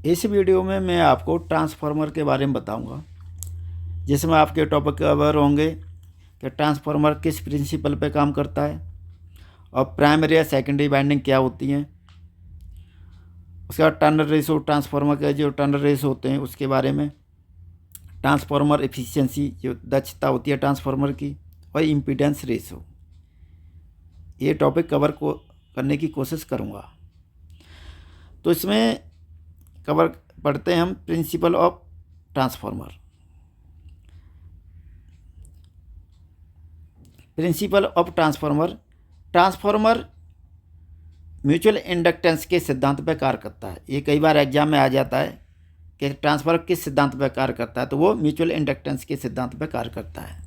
इस वीडियो में मैं आपको ट्रांसफार्मर के बारे में बताऊंगा, जिसमें आपके टॉपिक कवर होंगे कि ट्रांसफार्मर किस प्रिंसिपल पे काम करता है और प्राइमरी या सेकेंडरी वाइंडिंग क्या होती हैं। उसके बाद टर्नर रेशो, ट्रांसफार्मर के जो टर्नर रेशो होते हैं उसके बारे में, ट्रांसफार्मर एफिशिएंसी जो दक्षता होती है ट्रांसफार्मर की, और इम्पीडेंस रेशो। ये टॉपिक कवर करने की कोशिश करूँगा। तो इसमें कवर पढ़ते हैं हम principle of transformer. Principle of transformer mutual inductance के सिद्धांत पर कार्य करता है। ये कई बार एग्जाम में आ जाता है कि ट्रांसफार्मर किस सिद्धांत पर कार्य करता है, तो वो म्यूचुअल इंडक्टेंस के सिद्धांत पर कार्य करता है।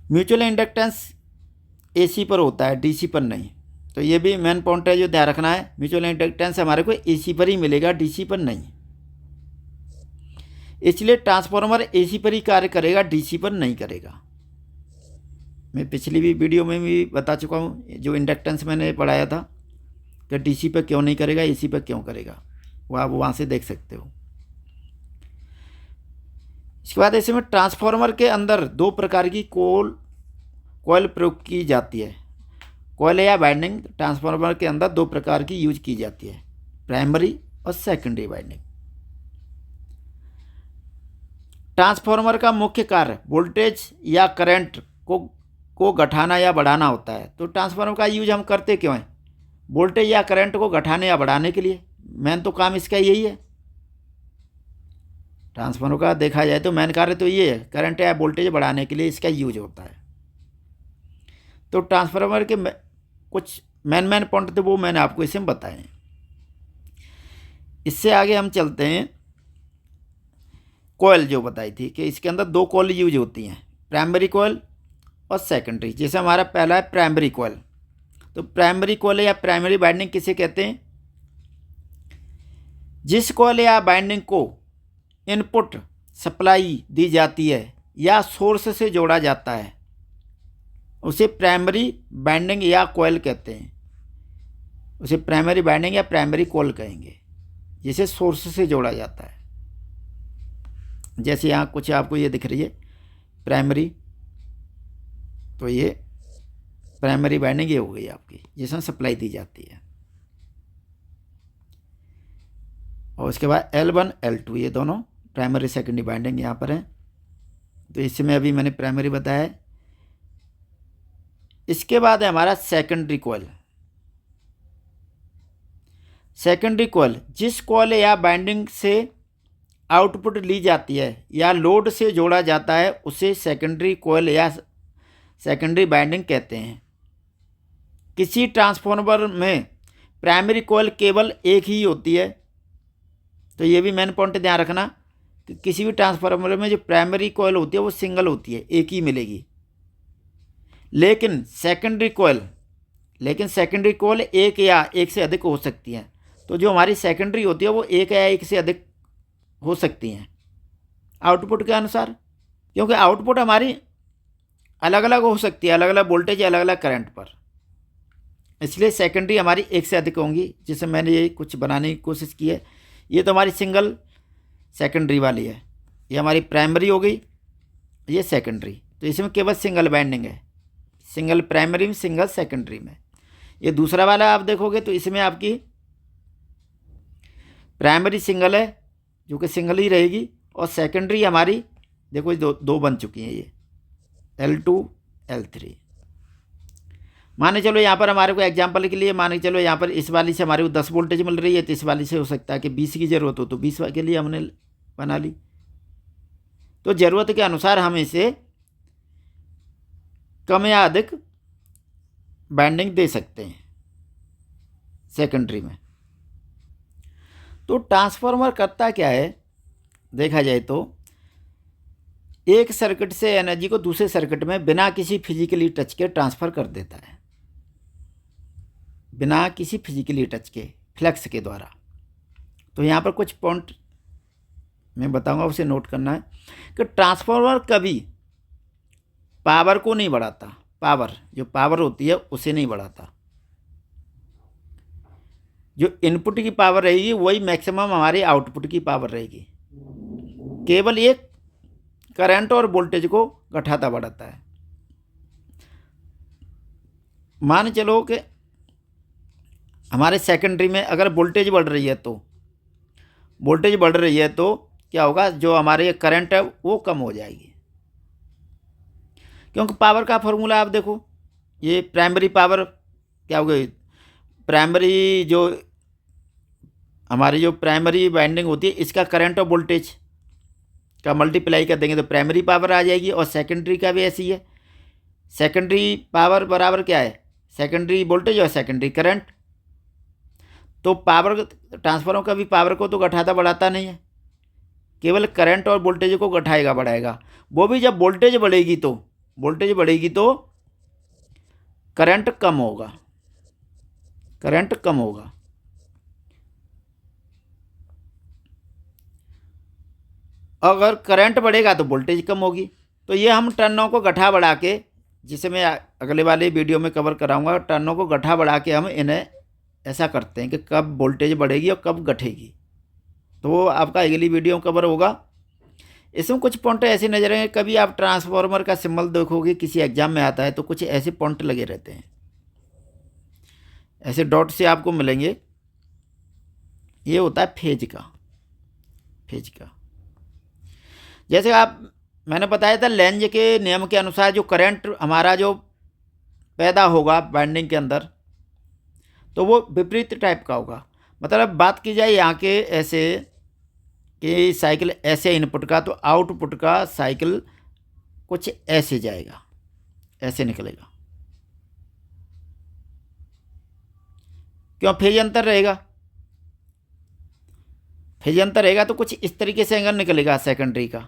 म्यूचुअल इंडक्टेंस एसी पर होता है, डीसी पर नहीं। तो ये भी मेन पॉइंट है जो ध्यान रखना है। म्यूचुअल इंडक्टेंस हमारे को एसी पर ही मिलेगा, डीसी पर नहीं। इसलिए ट्रांसफार्मर एसी पर ही कार्य करेगा, डीसी पर नहीं करेगा। मैं पिछली भी वीडियो में भी बता चुका हूँ, जो इंडक्टेंस मैंने पढ़ाया था कि डीसी पर क्यों नहीं करेगा, एसी पर क्यों करेगा, वो आप वहाँ से देख सकते हो। इसके बाद ऐसे में ट्रांसफार्मर के अंदर दो प्रकार की कॉइल प्रयोग की जाती है। कॉइल या वाइंडिंग ट्रांसफार्मर के अंदर दो प्रकार की यूज की जाती है, प्राइमरी और सेकेंडरी वाइंडिंग। ट्रांसफार्मर का मुख्य कार्य वोल्टेज या करंट को घटाना या बढ़ाना होता है। तो ट्रांसफार्मर का यूज हम करते क्यों हैं? वोल्टेज या करंट को घटाने या बढ़ाने के लिए। मेन तो काम इसका यही है। ट्रांसफार्मर का देखा जाए तो मेन कार्य तो ये है, करंट या वोल्टेज बढ़ाने के लिए इसका यूज होता है। तो ट्रांसफार्मर के कुछ मेन पॉइंट थे, वो मैंने आपको इसमें बताए। इससे आगे हम चलते हैं। कॉइल जो बताई थी कि इसके अंदर दो कॉइल यूज होती हैं, प्राइमरी कॉइल और सेकेंडरी। जैसे हमारा पहला है प्राइमरी कॉइल। तो प्राइमरी कॉइल या प्राइमरी वाइंडिंग किसे कहते हैं? जिस कॉइल या वाइंडिंग को इनपुट सप्लाई दी जाती है या सोर्स से जोड़ा जाता है, उसे प्राइमरी वाइंडिंग या कॉइल कहते हैं। उसे प्राइमरी वाइंडिंग या प्राइमरी कॉइल कहेंगे, जिसे सोर्स से जोड़ा जाता है। जैसे यहाँ कुछ आपको ये दिख रही है प्राइमरी, तो ये प्राइमरी वाइंडिंग ये हो गई आपकी, जिसमें सप्लाई दी जाती है। और उसके बाद L1 L2 ये दोनों प्राइमरी सेकेंडरी वाइंडिंग यहाँ पर हैं। तो इसमें अभी मैंने प्राइमरी बताया है। इसके बाद है हमारा सेकेंडरी कॉइल। सेकेंडरी कॉइल जिस कॉइल या वाइंडिंग से आउटपुट ली जाती है या लोड से जोड़ा जाता है, उसे सेकेंडरी कॉइल या सेकेंडरी वाइंडिंग कहते हैं। किसी ट्रांसफार्मर में प्राइमरी कॉइल केवल एक ही होती है। तो ये भी मेन पॉइंट ध्यान रखना कि किसी भी ट्रांसफार्मर में जो प्राइमरी कॉइल होती है वो सिंगल होती है, एक ही मिलेगी। लेकिन सेकेंडरी कॉइल एक या एक से अधिक हो सकती हैं। तो जो हमारी सेकेंडरी होती है वो एक या एक से अधिक हो सकती हैं आउटपुट के अनुसार, क्योंकि आउटपुट हमारी अलग अलग हो सकती है, अलग अलग वोल्टेज, अलग अलग करंट पर। इसलिए सेकेंडरी हमारी एक से अधिक होंगी, जिसे मैंने ये कुछ बनाने की कोशिश की है। ये तो हमारी सिंगल सेकेंडरी वाली है, ये हमारी प्राइमरी हो गई, ये सेकेंडरी। तो इसमें केवल सिंगल वाइंडिंग है, सिंगल प्राइमरी में, सिंगल सेकेंडरी में। ये दूसरा वाला आप देखोगे तो इसमें आपकी प्राइमरी सिंगल है, जो कि सिंगल ही रहेगी, और सेकेंडरी हमारी देखो दो बन चुकी हैं, ये L2 L3। माने चलो यहाँ पर हमारे को एग्जाम्पल के लिए माने चलो यहाँ पर इस वाली से हमारे को 10 वोल्टेज मिल रही है, तो इस वाली से हो सकता है कि 20 की ज़रूरत हो, तो 20 के लिए हमने बना ली। तो ज़रूरत के अनुसार हम इसे कम या अधिक वाइंडिंग दे सकते हैं सेकेंडरी में। तो ट्रांसफार्मर करता क्या है देखा जाए तो, एक सर्किट से एनर्जी को दूसरे सर्किट में बिना किसी फिजिकली टच के ट्रांसफ़र कर देता है, बिना किसी फिजिकली टच के, फ्लक्स के द्वारा। तो यहाँ पर कुछ पॉइंट मैं बताऊंगा, उसे नोट करना है कि ट्रांसफार्मर कभी पावर को नहीं बढ़ाता, पावर जो पावर होती है उसे नहीं बढ़ाता। जो इनपुट की पावर रहेगी वही मैक्सिमम हमारी आउटपुट की पावर रहेगी। केवल ये करंट और वोल्टेज को घटाता बढ़ाता है। मान चलो कि हमारे सेकेंडरी में अगर वोल्टेज बढ़ रही है तो क्या होगा, जो हमारे करंट है वो कम हो जाएगी। क्योंकि पावर का फॉर्मूला आप देखो, ये प्राइमरी पावर क्या हो गई, प्राइमरी जो हमारी जो प्राइमरी वाइंडिंग होती है इसका करंट और वोल्टेज का मल्टीप्लाई कर देंगे तो प्राइमरी पावर आ जाएगी। और सेकेंडरी का भी ऐसी है, सेकेंडरी पावर बराबर क्या है, सेकेंडरी वोल्टेज और सेकेंडरी करंट। तो पावर ट्रांसफार्मर का भी पावर को तो घटाता बढ़ाता नहीं है, केवल करंट और वोल्टेज को घटाएगा बढ़ाएगा। वो भी जब वोल्टेज बढ़ेगी तो करंट कम होगा, अगर करंट बढ़ेगा तो वोल्टेज कम होगी। तो ये हम टर्नों को घटा बढ़ा के, जिसे मैं अगले वाले वीडियो में कवर कराऊंगा, टर्नों को घटा बढ़ा के हम इन्हें ऐसा करते हैं कि कब वोल्टेज बढ़ेगी और कब घटेगी। तो वो आपका अगली वीडियो में कवर होगा। इसमें कुछ पॉइंट ऐसे नजर आएंगे, कभी आप ट्रांसफार्मर का सिंबल देखोगे किसी एग्जाम में आता है तो कुछ ऐसे पॉइंट लगे रहते हैं, ऐसे डॉट से आपको मिलेंगे। ये होता है फेज का। जैसे मैंने बताया था लेंज के नियम के अनुसार जो करंट हमारा जो पैदा होगा वाइंडिंग के अंदर तो वो विपरीत टाइप का होगा। मतलब बात की जाए यहाँ के ऐसे कि साइकिल ऐसे इनपुट का, तो आउटपुट का साइकिल कुछ ऐसे जाएगा, ऐसे निकलेगा। क्यों, फेज अंतर रहेगा तो कुछ इस तरीके से एंगल निकलेगा सेकेंडरी का।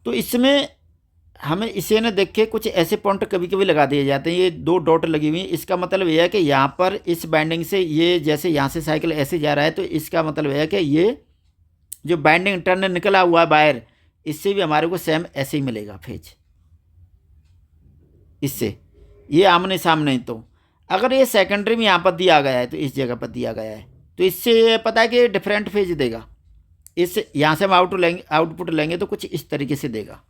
तो इसमें हमें इसे न देख के कुछ ऐसे पॉइंट कभी कभी लगा दिए जाते हैं, ये 2 डॉट लगी हुई है। इसका मतलब यह है कि यहाँ पर इस बाइंडिंग से ये जैसे यहाँ से साइकिल ऐसे जा रहा है तो इसका मतलब यह है कि ये जो बाइंडिंग टर्न निकला हुआ है बाहर, इससे भी हमारे को सेम ऐसे ही मिलेगा फेज, इससे ये आमने सामने। तो अगर ये सेकेंडरी में यहाँ पर दिया गया है तो इस जगह पर दिया गया है तो इससे ये पता है कि डिफरेंट फेज देगा। इस यहाँ से हम आउटपुट लेंगे तो कुछ इस तरीके से देगा।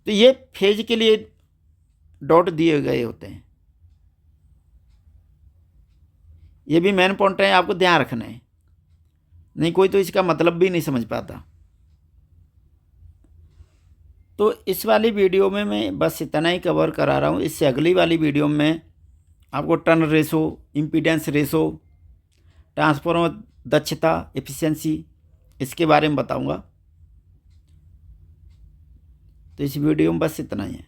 तो ये फेज के लिए डॉट दिए गए होते हैं। ये भी मेन पॉइंट है, आपको ध्यान रखना है, नहीं कोई तो इसका मतलब भी नहीं समझ पाता। तो इस वाली वीडियो में मैं बस इतना ही कवर करा रहा हूँ। इससे अगली वाली वीडियो में आपको turn ratio, impedance ratio, transformer दक्षता, एफिशिएंसी, इसके बारे में बताऊंगा। तो इस वीडियो में बस इतना ही है।